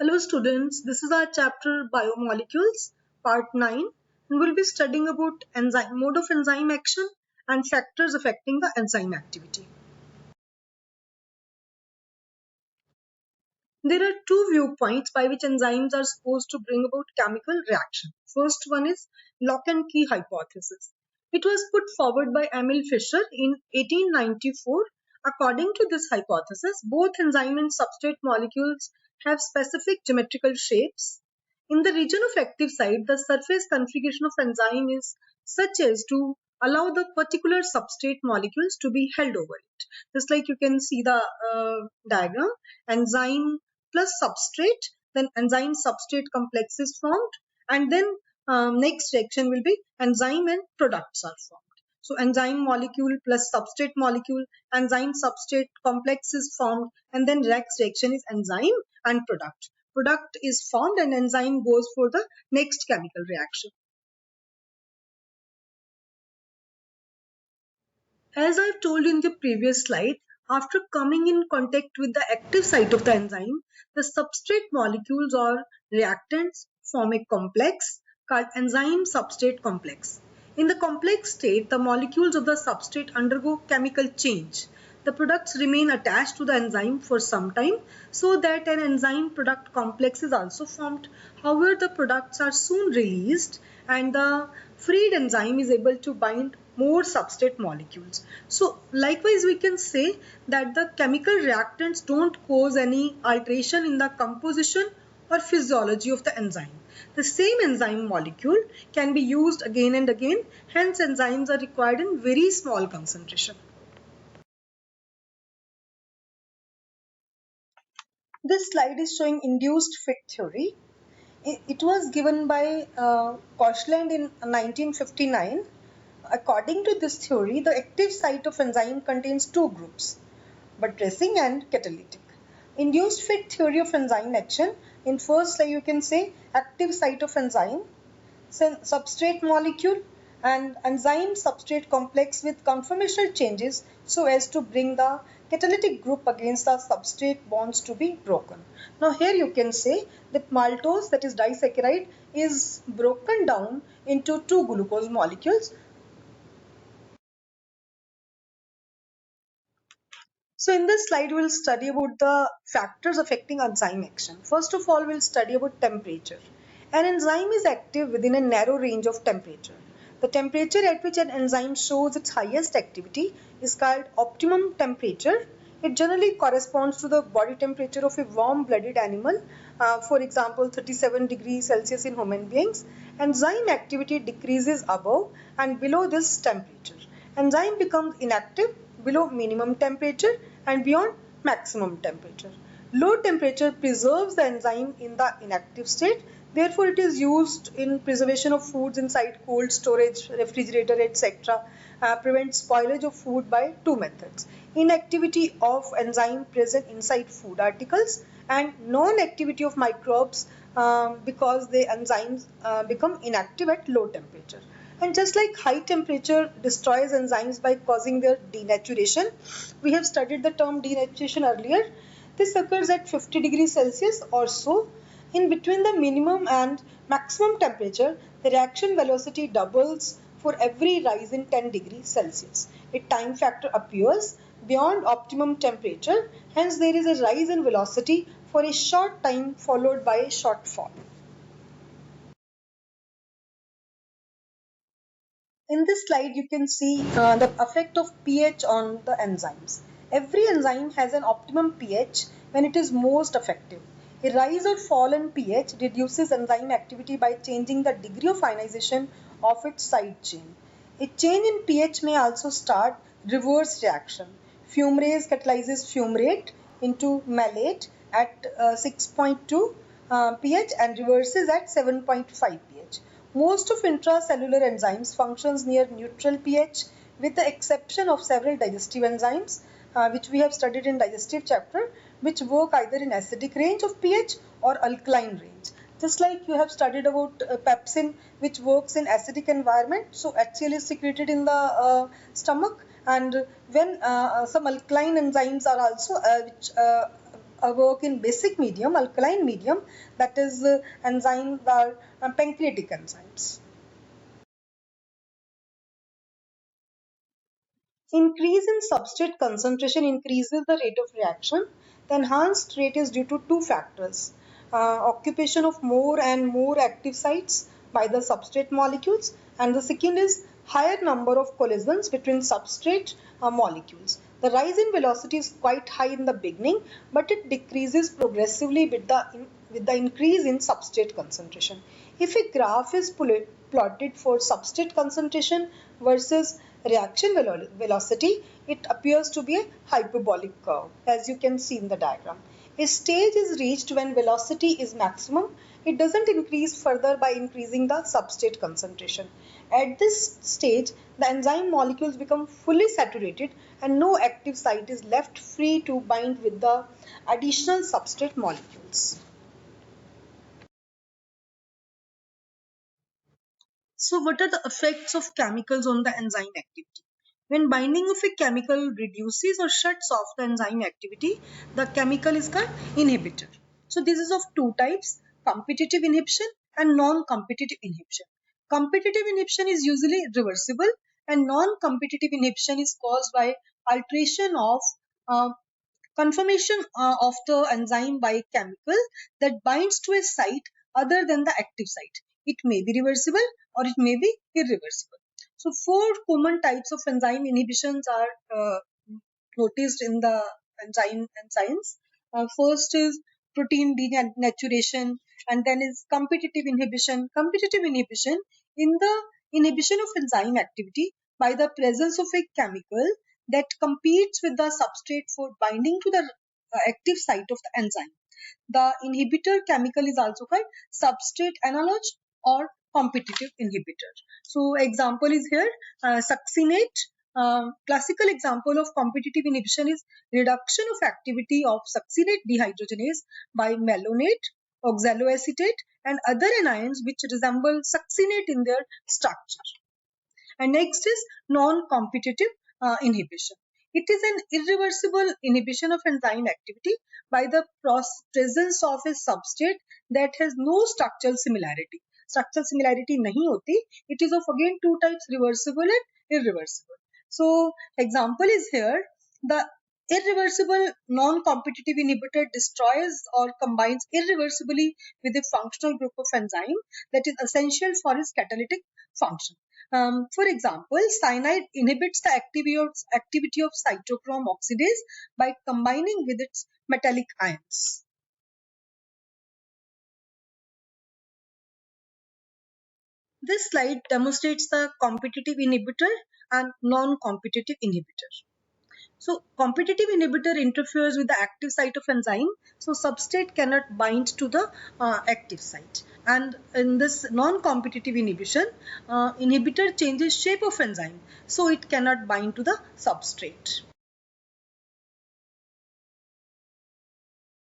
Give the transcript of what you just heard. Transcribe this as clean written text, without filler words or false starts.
Hello students, this is our chapter Biomolecules, part 9, and we'll be studying about enzyme, mode of enzyme action and factors affecting the enzyme activity. There are two viewpoints by which enzymes are supposed to bring about chemical reaction. First one is lock and key hypothesis. It was put forward by Emil Fischer in 1894. According to this hypothesis, both enzyme and substrate molecules have specific geometrical shapes. In the region of active site, the surface configuration of enzyme is such as to allow the particular substrate molecules to be held over it. Just like you can see the diagram, enzyme plus substrate, then enzyme substrate complex is formed, and then next reaction will be enzyme and products are formed. So enzyme molecule plus substrate molecule, enzyme substrate complex is formed, and then next reaction is enzyme and product. Product is formed and enzyme goes for the next chemical reaction. As I've told in the previous slide, after coming in contact with the active site of the enzyme, the substrate molecules or reactants form a complex called enzyme substrate complex. In the complex state, the molecules of the substrate undergo chemical change. The products remain attached to the enzyme for some time so that an enzyme product complex is also formed. However, the products are soon released and the freed enzyme is able to bind more substrate molecules. So likewise we can say that the chemical reactants don't cause any alteration in the composition or physiology of the enzyme. The same enzyme molecule can be used again and again, hence enzymes are required in very small concentration. This slide is showing induced fit theory. It was given by Koshland in 1959. According to this theory, the active site of enzyme contains two groups, buttressing and catalytic. Induced fit theory of enzyme action. In first slide you can say active site of enzyme, substrate molecule and enzyme substrate complex with conformational changes so as to bring the catalytic group against the substrate bonds to be broken. Now here you can say that maltose, that is disaccharide, is broken down into two glucose molecules. So in this slide, we'll study about the factors affecting enzyme action. First of all, we'll study about temperature. An enzyme is active within a narrow range of temperature. The temperature at which an enzyme shows its highest activity is called optimum temperature. It generally corresponds to the body temperature of a warm-blooded animal, for example 37 degrees Celsius in human beings. Enzyme activity decreases above and below this temperature. Enzyme becomes inactive below minimum temperature and beyond maximum temperature. Low temperature preserves the enzyme in the inactive state. Therefore, it is used in preservation of foods inside cold storage, refrigerator, etc. Prevents spoilage of food by two methods. Inactivity of enzyme present inside food articles and non-activity of microbes because the enzymes become inactive at low temperature. And just like high temperature destroys enzymes by causing their denaturation, we have studied the term denaturation earlier. This occurs at 50 degrees Celsius or so. In between the minimum and maximum temperature, the reaction velocity doubles for every rise in 10 degrees Celsius. A time factor appears beyond optimum temperature, hence there is a rise in velocity for a short time followed by a short fall. In this slide, you can see the effect of pH on the enzymes. Every enzyme has an optimum pH when it is most effective. A rise or fall in pH reduces enzyme activity by changing the degree of ionization of its side chain. A change in pH may also start reverse reaction. Fumarase catalyzes fumarate into malate at 6.2 pH and reverses at 7.5 pH. Most of intracellular enzymes functions near neutral pH with the exception of several digestive enzymes which we have studied in digestive chapter, which work either in acidic range of pH or alkaline range. Just like you have studied about pepsin, which works in acidic environment, so HCl is secreted in the stomach, and when some alkaline enzymes are also which work in basic medium, alkaline medium, that is enzymes are pancreatic enzymes. Increase in substrate concentration increases the rate of reaction. The enhanced rate is due to two factors: occupation of more and more active sites by the substrate molecules, and the second is higher number of collisions between substrate molecules. The rise in velocity is quite high in the beginning, but it decreases progressively with the increase in substrate concentration. If a graph is plotted for substrate concentration versus reaction velocity, it appears to be a hyperbolic curve, as you can see in the diagram. A stage is reached when velocity is maximum. It doesn't increase further by increasing the substrate concentration. At this stage, the enzyme molecules become fully saturated and no active site is left free to bind with the additional substrate molecules. So what are the effects of chemicals on the enzyme activity? When binding of a chemical reduces or shuts off the enzyme activity, the chemical is called inhibitor. So this is of two types: competitive inhibition and non-competitive inhibition. Competitive inhibition is usually reversible, and non-competitive inhibition is caused by alteration of uh, conformation of the enzyme by a chemical that binds to a site other than the active site. It may be reversible or it may be irreversible. So four common types of enzyme inhibitions are noticed in the enzymes. First is protein denaturation, and then is competitive inhibition. Competitive inhibition in the inhibition of enzyme activity by the presence of a chemical that competes with the substrate for binding to the active site of the enzyme. The inhibitor chemical is also called substrate analog or competitive inhibitor. So example is here succinate. Classical example of competitive inhibition is reduction of activity of succinate dehydrogenase by malonate, oxaloacetate and other anions which resemble succinate in their structure. And next is non-competitive inhibition. It is an irreversible inhibition of enzyme activity by the presence of a substrate that has no structural similarity. Structural similarity nahi hoti. It is of again two types: reversible and irreversible. So example is here: the irreversible non-competitive inhibitor destroys or combines irreversibly with a functional group of enzyme that is essential for its catalytic function. For example, cyanide inhibits the activity of cytochrome oxidase by combining with its metallic ions. This slide demonstrates the competitive inhibitor and non-competitive inhibitor. So competitive inhibitor interferes with the active site of enzyme, so substrate cannot bind to the active site. And in this non-competitive inhibition, inhibitor changes shape of enzyme, so it cannot bind to the substrate.